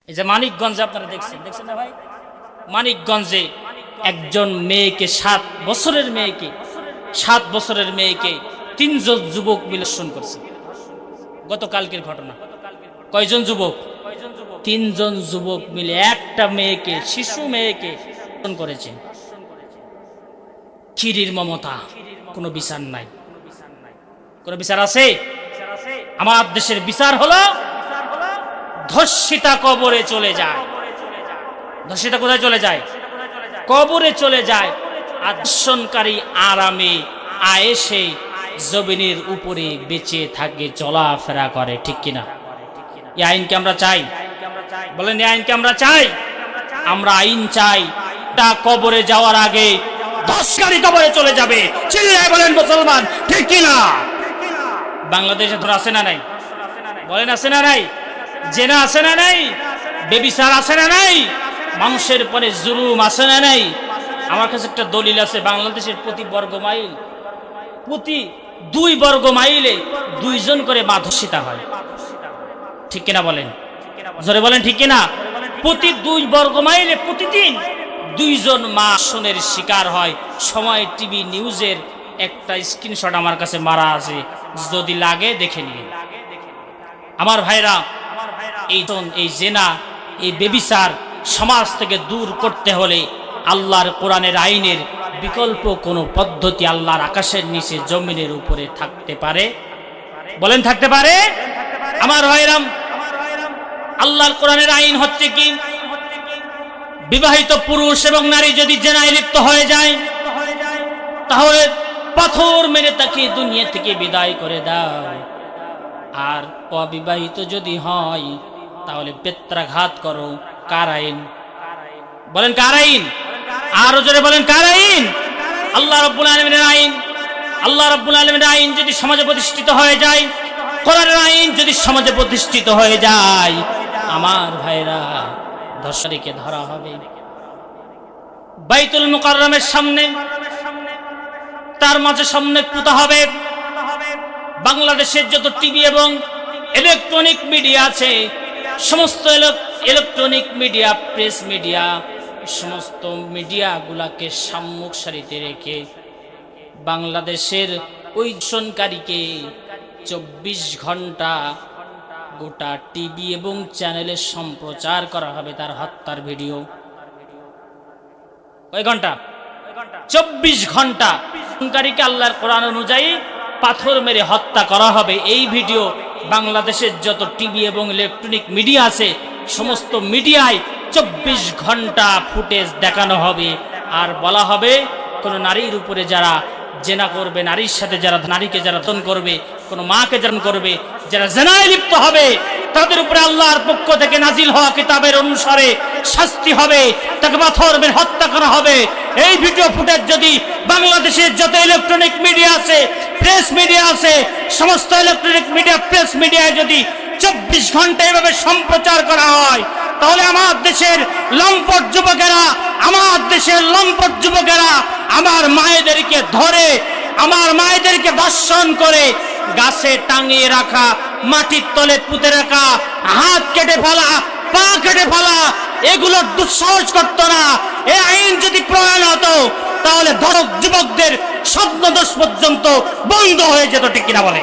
এই যে মানিকগঞ্জে আপনারা দেখছেন না ভাই, মানিকগঞ্জে একজন মেয়েকে 7 বছরের মেয়েকে 3 জন যুবক মিলে ধর্ষণ করছে। গতকালকের ঘটনা। কয়জন যুবক? 3 জন যুবক মিলে একটা মেয়েকে, শিশু মেয়েকে ধর্ষণ করেছে। ক্ষীরির মমতা, কোনো বিচার নাই। কোনো বিচার আছে? আমার দেশের বিচার হলো ধর্ষিতা কবরে চলে যায়। ধর্ষিতা কোথায় চলে যায়? কবরে চলে যায়। আর ধর্ষণকারী আরামে আয়েশে জমিনের উপরে বেঁচে থাকে, চলাফেরা করে। ঠিক কিনা? এই আইনকে আমরা চাই? বলেন, এই আইনকে আমরা চাই? আমরা আইন চাই তা কবরে যাওয়ার আগে ধর্ষণকারী কবরে চলে যাবে। চিল্লায় বলেন মুসলমান, ঠিক কিনা? বাংলাদেশে ধর আছে না নাই? বলেন, আছে না নাই? জেনা আছে না নাই? বেবিচার আছে না নাই? মানুষের পরে জুলুম আছে না নাই? আমার কাছে একটা দলিল আছে, বাংলাদেশের প্রতি 2 বর্গ মাইলে 2 জন করে মা ধর্ষিতা হয়। ঠিক কিনা বলেন? জোরে বলেন, ঠিক কিনা? প্রতি 2 বর্গ মাইলে প্রতিদিন 2 জন মা ধর্ষণের শিকার হয়। সময় টিভি নিউজের একটা স্ক্রিনশট আমার কাছে মারা আছে, যদি লাগে দেখে নিন। আমার ভাইরা, এই জেনা, এই বেবিচার সমাজ থেকে দূর করতে হলে আল্লাহর কোরআনের আইনের বিকল্প কোনো পদ্ধতি আল্লাহর আকাশের নিচে জমিনের উপরে থাকতে পারে? বলেন, থাকতে পারে? আমার ভাইরা, আল্লাহর কোরআনের আইন হচ্ছে কি, বিবাহিত পুরুষ এবং নারী যদি জেনায় লিপ্ত হয়ে যায় তাহলে পাথর মেরে তাকে দুনিয়া থেকে বিদায় করে দাও। আর অবিবাহিত যদি হয় তাহলে বেত্রাঘাত করো। কার আইন? বলেন, কার আইন? আরো জোরে বলেন, কার আইন? আল্লাহ রাব্বুল আলামিনের আইন। আল্লাহ রাব্বুল আলামিনের আইন যদি সমাজে প্রতিষ্ঠিত হয়ে যায়, কোরআনের আইন যদি সমাজে প্রতিষ্ঠিত হয়ে যায়, আমার ভাইরা, ধর্ষণীকে ধরা হবে। বাইতুল মুকাররমের সামনে, তার মাঝে সামনে পুঁতা হবে বাংলাদেশের যত টিভি এবং ইলেকট্রনিক মিডিয়া আছে, সমস্ত ইলেকট্রনিক মিডিয়া, প্রেস মিডিয়া, সমস্ত মিডিয়াগুলাকে সম্মুখ সারিতে রেখে বাংলাদেশের ওই ধর্ষণকারীকে 24 ঘন্টা গোটা টিভি এবং চ্যানেলে সম্প্রচার করা হবে তার হত্যার ভিডিও। কয় ঘন্টা? 24 ঘন্টা ধর্ষণকারীকে আল্লাহর কোরআন অনুযায়ী পাথর মেরে হত্যা করা হবে। এই ভিডিও বাংলাদেশের যত টিভি এবং ইলেকট্রনিক মিডিয়া আছে, সমস্ত মিডিয়ায় 24 ঘন্টা ফুটেজ দেখানো হবে। আর বলা হবে, কোন নারীর উপরে যারা জেনা করবে, নারীর সাথে যারা, নারীকে যারা ধর্ষণ করবে, কোন মাকে ধর্ষণ করবে, যারা জেনায় লিপ্ত হবে, তাদের উপরে আল্লাহর পক্ষ থেকে নাজিল হওয়া কিতাবের অনুসারে শাস্তি হবে, তাকে পাথর মেরে হত্যা করা হবে। এই ভিডিও ফুটেজ যদি বাংলাদেশের যত ইলেকট্রনিক মিডিয়া আছে, প্রেস মিডিয়া আছে, সমস্ত ইলেকট্রনিক মিডিয়া, প্রেস মিডিয়ায় যদি 24 ঘন্টা এভাবে সম্প্রচার করা হয়, তাহলে আমার দেশের লম্পট যুবকেরা, আমার মায়েদেরকে ধরে, আমার মায়েদেরকে ধর্ষণ করে গাছে টাঙিয়ে রাখা, মাটির তলে পুঁতে রাখা, হাত কেটে ফেলা, পা কেটে ফেলা, এগুলোর দুঃসাহস করতো না। এই আইন যদি প্রয়োগ হতো তাহলে ধর্ষক যুবকদের স্বপ্নদোষ পর্যন্ত বন্ধ হয়ে যেত। ঠিক কিনা বলে?